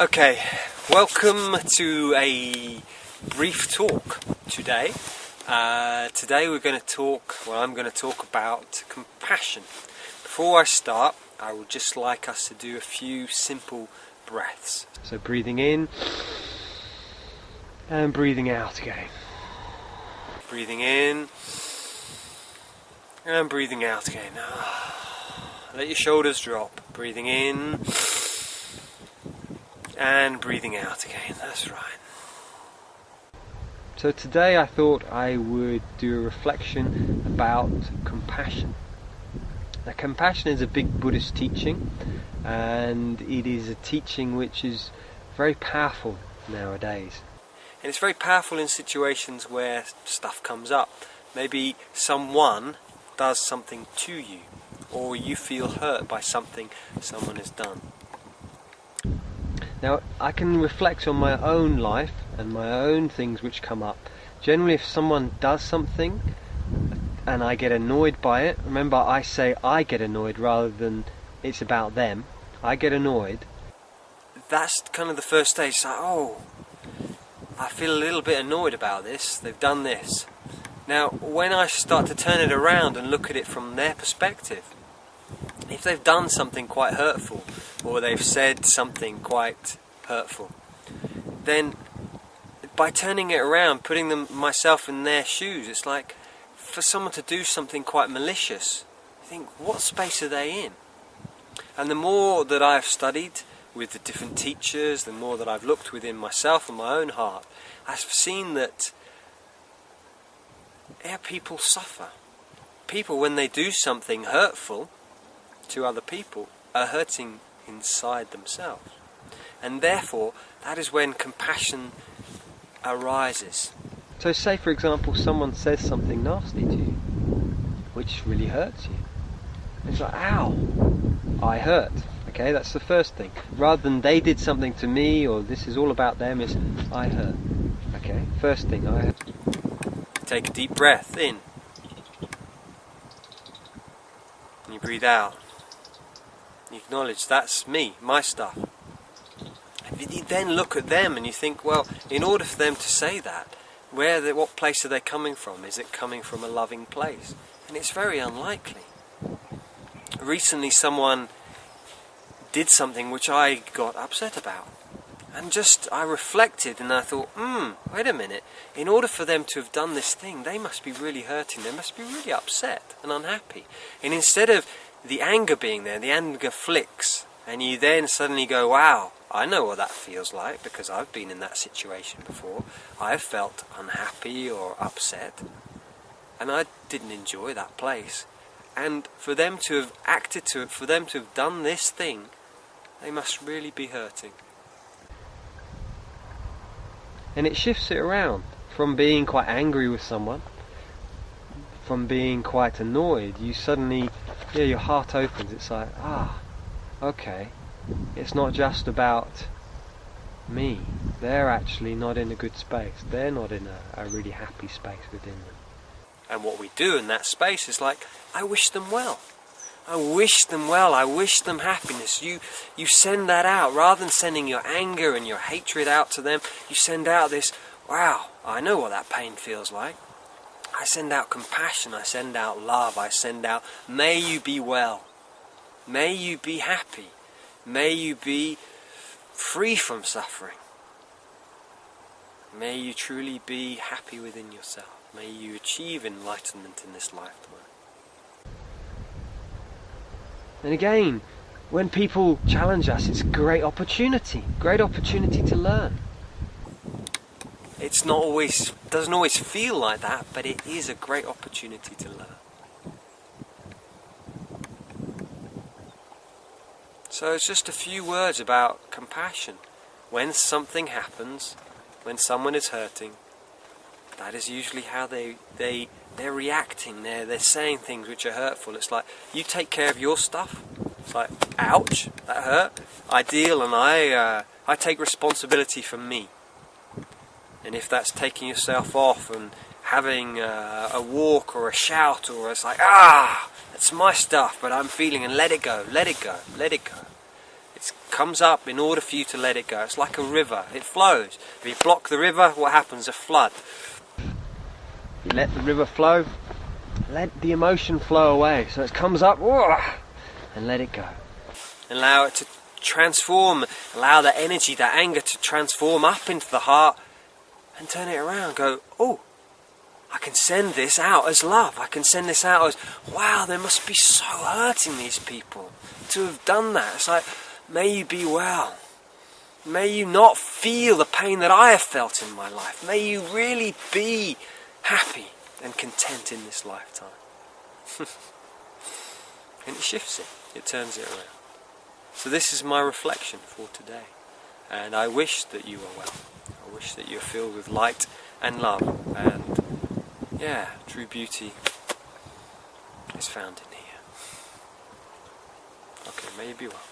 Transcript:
Okay, welcome to a brief talk today. Today I'm going to talk about compassion. Before I start, I would just like us to do a few simple breaths. So breathing in and breathing out again. Breathing in and breathing out again. Let your shoulders drop. Breathing in and breathing out again. That's right. So today I thought I would do a reflection about compassion. Now, compassion is a big Buddhist teaching, and it is a teaching which is very powerful nowadays. And it's very powerful in situations where stuff comes up. Maybe someone does something to you, or you feel hurt by something someone has done. Now, I can reflect on my own life and my own things which come up. Generally, if someone does something and I get annoyed by it, remember I say I get annoyed rather than it's about them. I get annoyed. That's kind of the first stage. It's like, I feel a little bit annoyed about this. They've done this. Now, when I start to turn it around and look at it from their perspective, if they've done something quite hurtful, or they've said something quite hurtful, then by turning it around, putting myself in their shoes, it's like for someone to do something quite malicious, you think, what space are they in? And the more that I've studied with the different teachers, the more that I've looked within myself and my own heart, I've seen that people suffer. People, when they do something hurtful to other people, are hurting inside themselves. And therefore, that is when compassion arises. So say, for example, someone says something nasty to you, which really hurts you. It's like, ow, I hurt. Okay, that's the first thing. Rather than they did something to me, or this is all about them, it's I hurt. Okay, first thing, I hurt. Take a deep breath in. And you breathe out. You acknowledge that's me, my stuff. And you then look at them and you think, well, in order for them to say that, what place are they coming from? Is it coming from a loving place? And it's very unlikely. Recently someone did something which I got upset about. And I reflected and I thought, wait a minute, in order for them to have done this thing, they must be really hurting, they must be really upset and unhappy. And instead of the anger being there, the anger flicks, and you then suddenly go, wow, I know what that feels like because I've been in that situation before. I've felt unhappy or upset, and I didn't enjoy that place. And for them to have acted to it, for them to have done this thing, they must really be hurting. And it shifts it around from being quite angry with someone, from being quite annoyed. You suddenly, your heart opens. It's like, okay, it's not just about me. They're actually not in a good space. They're not in a really happy space within them. And what we do in that space is like, I wish them well. I wish them well, I wish them happiness. You send that out. Rather than sending your anger and your hatred out to them, you send out this, wow, I know what that pain feels like. I send out compassion, I send out love, I send out, may you be well. May you be happy. May you be free from suffering. May you truly be happy within yourself. May you achieve enlightenment in this lifetime. And again, when people challenge us, it's a great opportunity to learn. It's not always, doesn't always feel like that, but it is a great opportunity to learn. So it's just a few words about compassion. When something happens, when someone is hurting, that is usually how they're reacting. They're saying things which are hurtful. It's like, you take care of your stuff. It's like, ouch, that hurt. I deal and I take responsibility for me. And if that's taking yourself off and having a walk or a shout, or it's like, that's my stuff, but I'm feeling, and let it go. It comes up in order for you to let it go. It's like a river. It flows. If you block the river, what happens? A flood. You let the river flow, let the emotion flow away. So it comes up, and let it go. Allow it to transform, allow that energy, that anger to transform up into the heart and turn it around. Go, oh, I can send this out as love. I can send this out as, wow, they must be so hurting, these people, to have done that. It's like, may you be well. May you not feel the pain that I have felt in my life. May you really be happy and content in this lifetime. And it shifts it. It turns it around. So this is my reflection for today. And I wish that you are well. I wish that you're filled with light and love. And yeah, true beauty is found in here. Okay, may you be well.